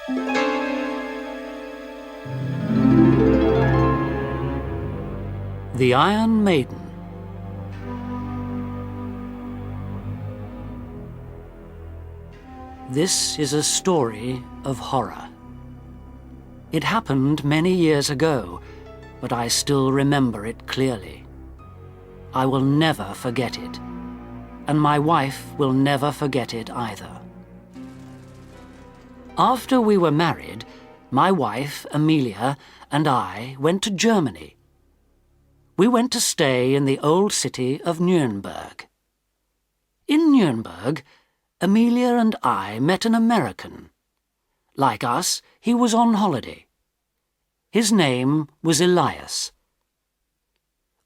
The Iron Maiden. This is a story of horror. It happened many years ago, but I still remember it clearly. I will never forget it, and my wife will never forget it either. After we were married, my wife, Amelia, and I went to Germany. We went to stay in the old city of Nuremberg. In Nuremberg, Amelia and I met an American. Like us, he was on holiday. His name was Elias.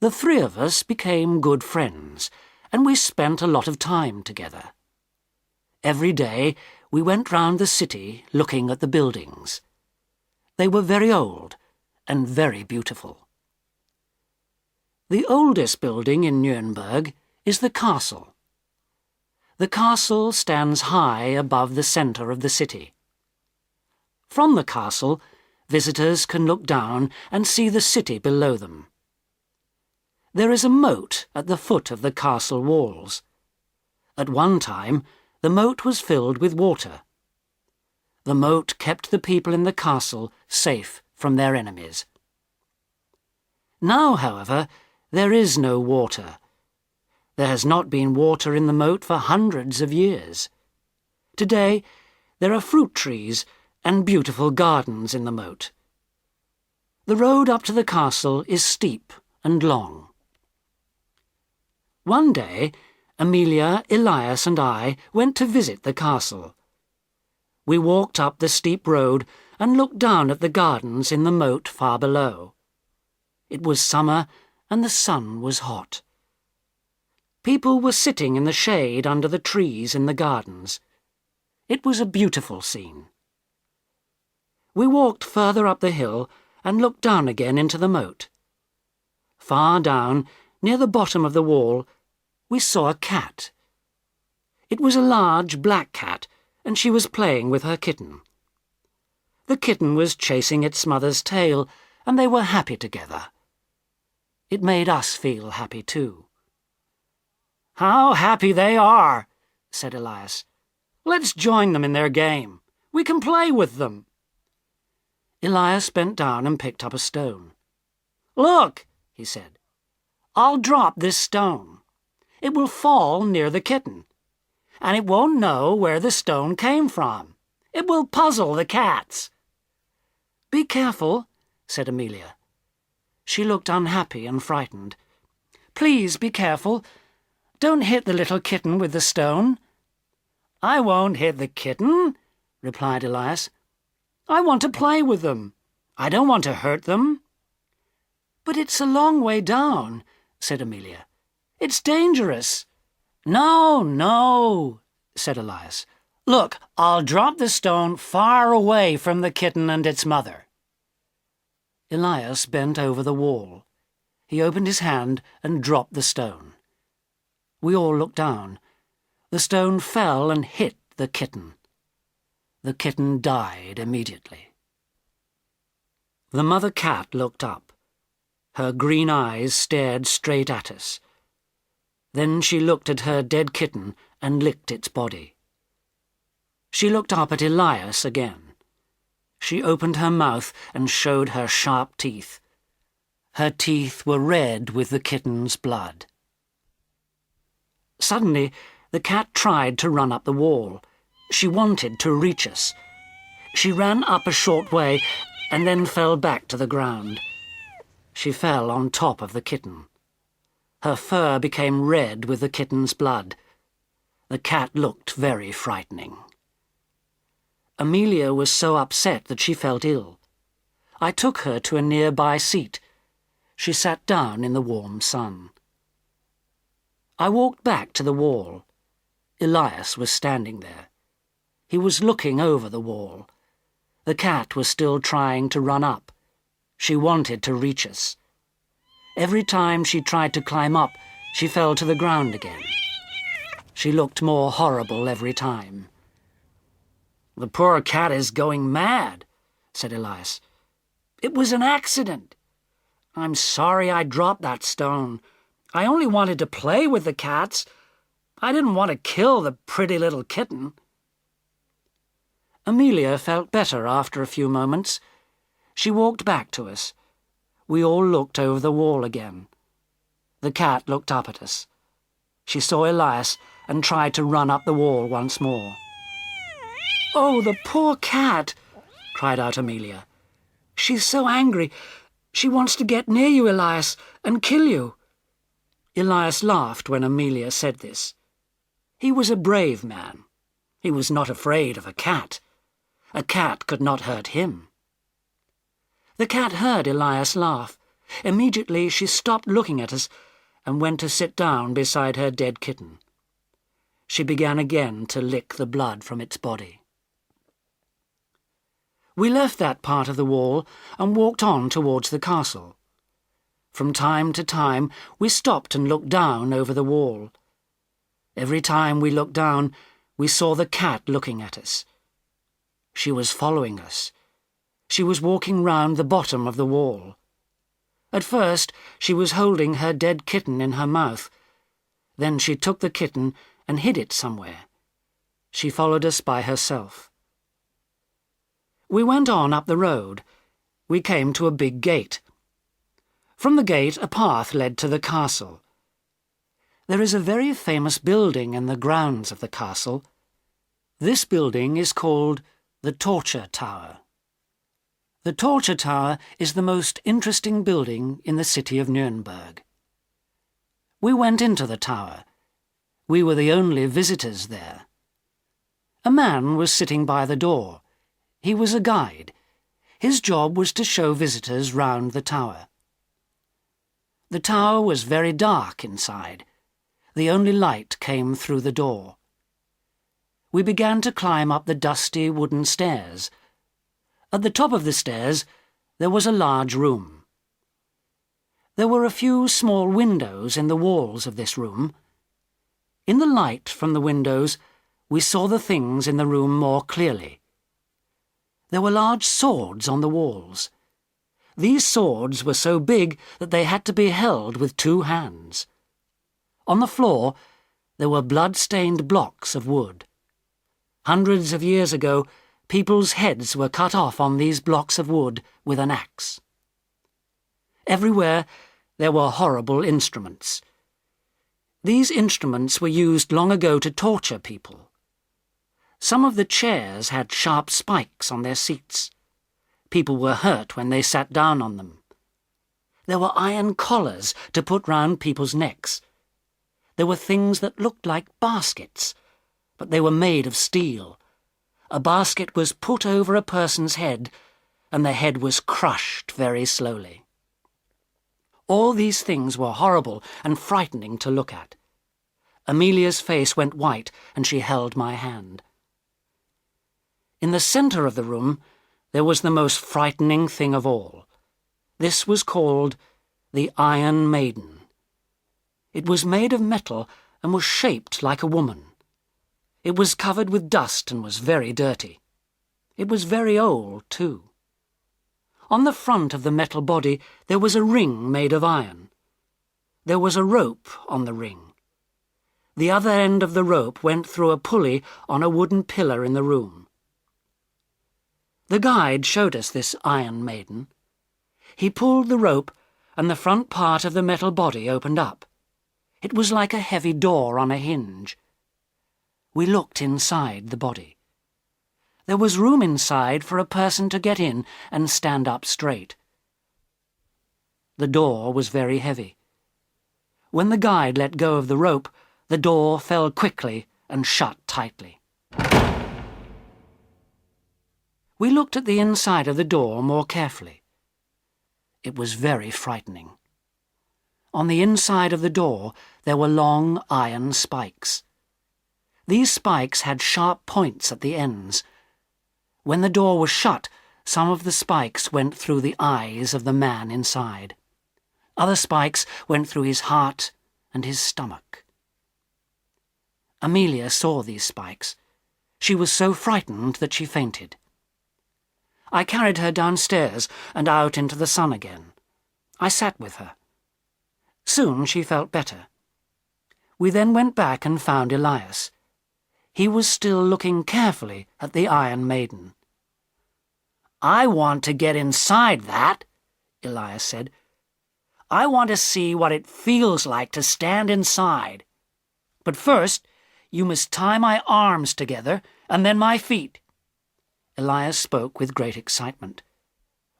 The three of us became good friends, and we spent a lot of time together. Every day, we went round the city looking at the buildings. They were very old and very beautiful. The oldest building in Nuremberg is the castle. The castle stands high above the centre of the city. From the castle, visitors can look down and see the city below them. There is a moat at the foot of the castle walls. At one time, the moat was filled with water. The moat kept the people in the castle safe from their enemies. Now, however, there is no water. There has not been water in the moat for hundreds of years. Today, there are fruit trees and beautiful gardens in the moat. The road up to the castle is steep and long. One day, Amelia, Elias, and I went to visit the castle. We walked up the steep road and looked down at the gardens in the moat far below. It was summer, and the sun was hot. People were sitting in the shade under the trees in the gardens. It was a beautiful scene. We walked further up the hill and looked down again into the moat. Far down, near the bottom of the wall, we saw a cat. It was a large black cat, and she was playing with her kitten. The kitten was chasing its mother's tail, and they were happy together. It made us feel happy too. "How happy they are," said Elias. "Let's join them in their game. We can play with them." Elias bent down and picked up a stone. "Look," he said. "I'll drop this stone. It will fall near the kitten, and it won't know where the stone came from. It will puzzle the cats." "Be careful," said Amelia. She looked unhappy and frightened. "Please be careful. Don't hit the little kitten with the stone." "I won't hit the kitten," replied Elias. "I want to play with them. I don't want to hurt them." "But it's a long way down," said Amelia. "It's dangerous." "No, no," said Elias. "Look, I'll drop the stone far away from the kitten and its mother." Elias bent over the wall. He opened his hand and dropped the stone. We all looked down. The stone fell and hit the kitten. The kitten died immediately. The mother cat looked up. Her green eyes stared straight at us. Then she looked at her dead kitten and licked its body. She looked up at Elias again. She opened her mouth and showed her sharp teeth. Her teeth were red with the kitten's blood. Suddenly, the cat tried to run up the wall. She wanted to reach us. She ran up a short way and then fell back to the ground. She fell on top of the kitten. Her fur became red with the kitten's blood. The cat looked very frightening. Amelia was so upset that she felt ill. I took her to a nearby seat. She sat down in the warm sun. I walked back to the wall. Elias was standing there. He was looking over the wall. The cat was still trying to run up. She wanted to reach us. Every time she tried to climb up, she fell to the ground again. She looked more horrible every time. "The poor cat is going mad," said Elias. "It was an accident. I'm sorry I dropped that stone. I only wanted to play with the cats. I didn't want to kill the pretty little kitten." Amelia felt better after a few moments. She walked back to us. We all looked over the wall again. The cat looked up at us. She saw Elias and tried to run up the wall once more. "Oh, the poor cat!" cried out Amelia. "She's so angry. She wants to get near you, Elias, and kill you." Elias laughed when Amelia said this. He was a brave man. He was not afraid of a cat. A cat could not hurt him. The cat heard Elias laugh. Immediately she stopped looking at us and went to sit down beside her dead kitten. She began again to lick the blood from its body. We left that part of the wall and walked on towards the castle. From time to time we stopped and looked down over the wall. Every time we looked down, we saw the cat looking at us. She was following us. She was walking round the bottom of the wall. At first she was holding her dead kitten in her mouth. Then she took the kitten and hid it somewhere. She followed us by herself. We went on up the road. We came to a big gate. From the gate a path led to the castle. There is a very famous building in the grounds of the castle. This building is called the Torture Tower. The Torture Tower is the most interesting building in the city of Nuremberg. We went into the tower. We were the only visitors there. A man was sitting by the door. He was a guide. His job was to show visitors round the tower. The tower was very dark inside. The only light came through the door. We began to climb up the dusty wooden stairs. At the top of the stairs there was a large room. There were a few small windows in the walls of this room. In the light from the windows we saw the things in the room more clearly. There were large swords on the walls. These swords were so big that they had to be held with 2 hands. On the floor there were blood-stained blocks of wood. Hundreds of years ago, people's heads were cut off on these blocks of wood with an axe. Everywhere there were horrible instruments. These instruments were used long ago to torture people. Some of the chairs had sharp spikes on their seats. People were hurt when they sat down on them. There were iron collars to put round people's necks. There were things that looked like baskets, but they were made of steel. A basket was put over a person's head, and the head was crushed very slowly. All these things were horrible and frightening to look at. Amelia's face went white, and she held my hand. In the centre of the room there was the most frightening thing of all. This was called the Iron Maiden. It was made of metal and was shaped like a woman. It was covered with dust and was very dirty. It was very old, too. On the front of the metal body there was a ring made of iron. There was a rope on the ring. The other end of the rope went through a pulley on a wooden pillar in the room. The guide showed us this Iron Maiden. He pulled the rope, and the front part of the metal body opened up. It was like a heavy door on a hinge. We looked inside the body. There was room inside for a person to get in and stand up straight. The door was very heavy. When the guide let go of the rope, the door fell quickly and shut tightly. We looked at the inside of the door more carefully. It was very frightening. On the inside of the door there were long iron spikes. These spikes had sharp points at the ends. When the door was shut, some of the spikes went through the eyes of the man inside. Other spikes went through his heart and his stomach. Amelia saw these spikes. She was so frightened that she fainted. I carried her downstairs and out into the sun again. I sat with her. Soon she felt better. We then went back and found Elias. He was still looking carefully at the Iron Maiden. "I want to get inside that," Elias said. "I want to see what it feels like to stand inside. But first, you must tie my arms together and then my feet." Elias spoke with great excitement.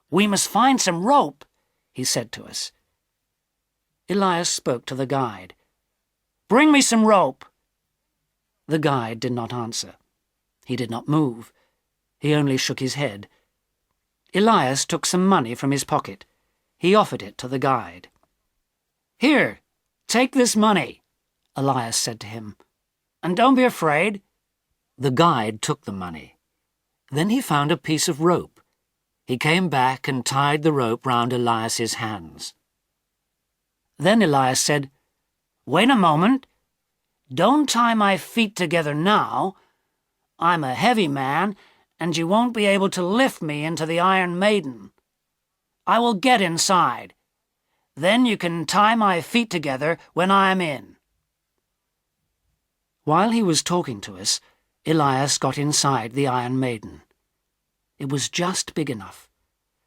"We must find some rope," he said to us. Elias spoke to the guide. "Bring me some rope." The guide did not answer. He did not move. He only shook his head. Elias took some money from his pocket. He offered it to the guide. "Here, take this money," Elias said to him. "And don't be afraid." The guide took the money. Then he found a piece of rope. He came back and tied the rope round Elias's hands. Then Elias said, "Wait a moment. Don't tie my feet together now. I'm a heavy man, and you won't be able to lift me into the Iron Maiden. I will get inside. Then you can tie my feet together when I am in." While he was talking to us, Elias got inside the Iron Maiden. It was just big enough.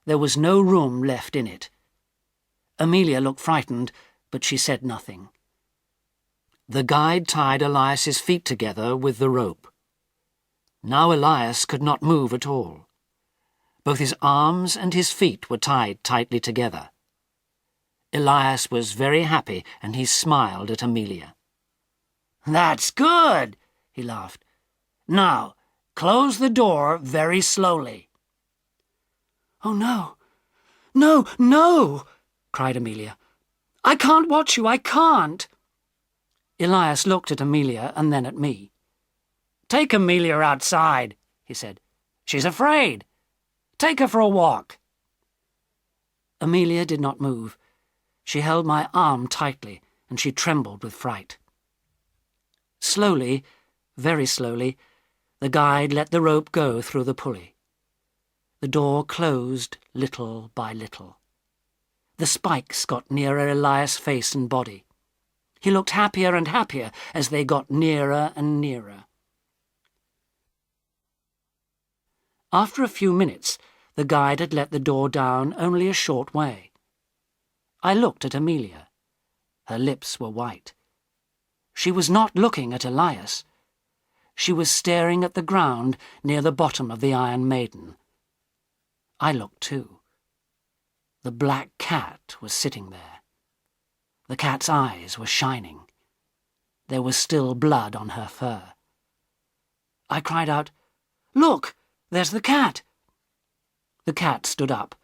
There was no room left in it. Amelia looked frightened, but she said nothing. The guide tied Elias's feet together with the rope. Now Elias could not move at all. Both his arms and his feet were tied tightly together. Elias was very happy, and he smiled at Amelia. "That's good," he laughed. "Now, close the door very slowly." "Oh, no, no, no!" cried Amelia. "I can't watch you, I can't!" Elias looked at Amelia and then at me. "Take Amelia outside," he said. "She's afraid. Take her for a walk." Amelia did not move. She held my arm tightly, and she trembled with fright. Slowly, very slowly, the guide let the rope go through the pulley. The door closed little by little. The spikes got nearer Elias' face and body. He looked happier and happier as they got nearer and nearer. After a few minutes, the guide had let the door down only a short way. I looked at Amelia. Her lips were white. She was not looking at Elias. She was staring at the ground near the bottom of the Iron Maiden. I looked too. The black cat was sitting there. The cat's eyes were shining. There was still blood on her fur. I cried out, "Look, there's the cat!" The cat stood up.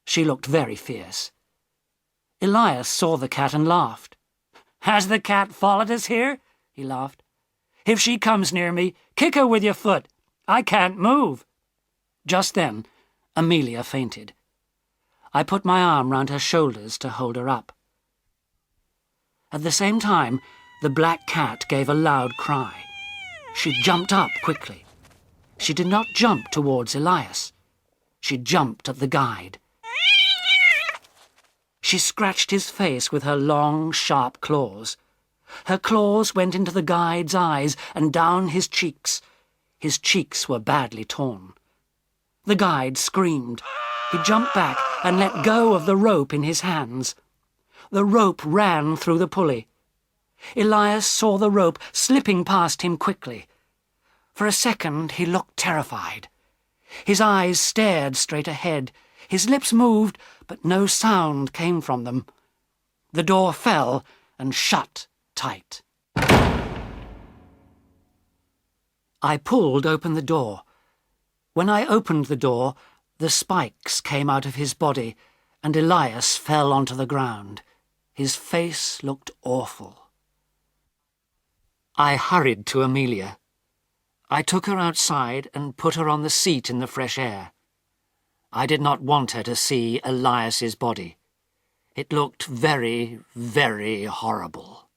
She looked very fierce. Elias saw the cat and laughed. "Has the cat followed us here?" he laughed. "If she comes near me, kick her with your foot. I can't move." Just then, Amelia fainted. I put my arm round her shoulders to hold her up. At the same time, the black cat gave a loud cry. She jumped up quickly. She did not jump towards Elias. She jumped at the guide. She scratched his face with her long, sharp claws. Her claws went into the guide's eyes and down his cheeks. His cheeks were badly torn. The guide screamed. He jumped back and let go of the rope in his hands. The rope ran through the pulley. Elias saw the rope slipping past him quickly. For a second he looked terrified. His eyes stared straight ahead. His lips moved, but no sound came from them. The door fell and shut tight. I pulled open the door. When I opened the door, the spikes came out of his body, and Elias fell onto the ground. His face looked awful. I hurried to Amelia. I took her outside and put her on the seat in the fresh air. I did not want her to see Elias's body. It looked very, very horrible.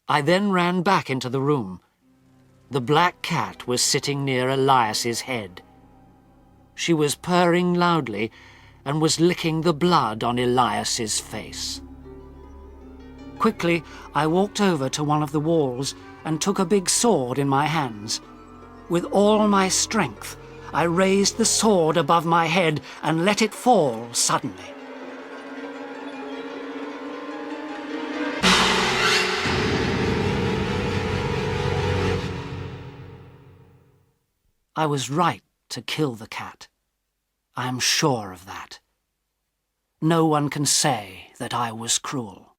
I then ran back into the room. The black cat was sitting near Elias's head. She was purring loudly and was licking the blood on Elias's face. Quickly, I walked over to one of the walls and took a big sword in my hands. With all my strength, I raised the sword above my head and let it fall suddenly. I was right to kill the cat. I am sure of that. No one can say that I was cruel.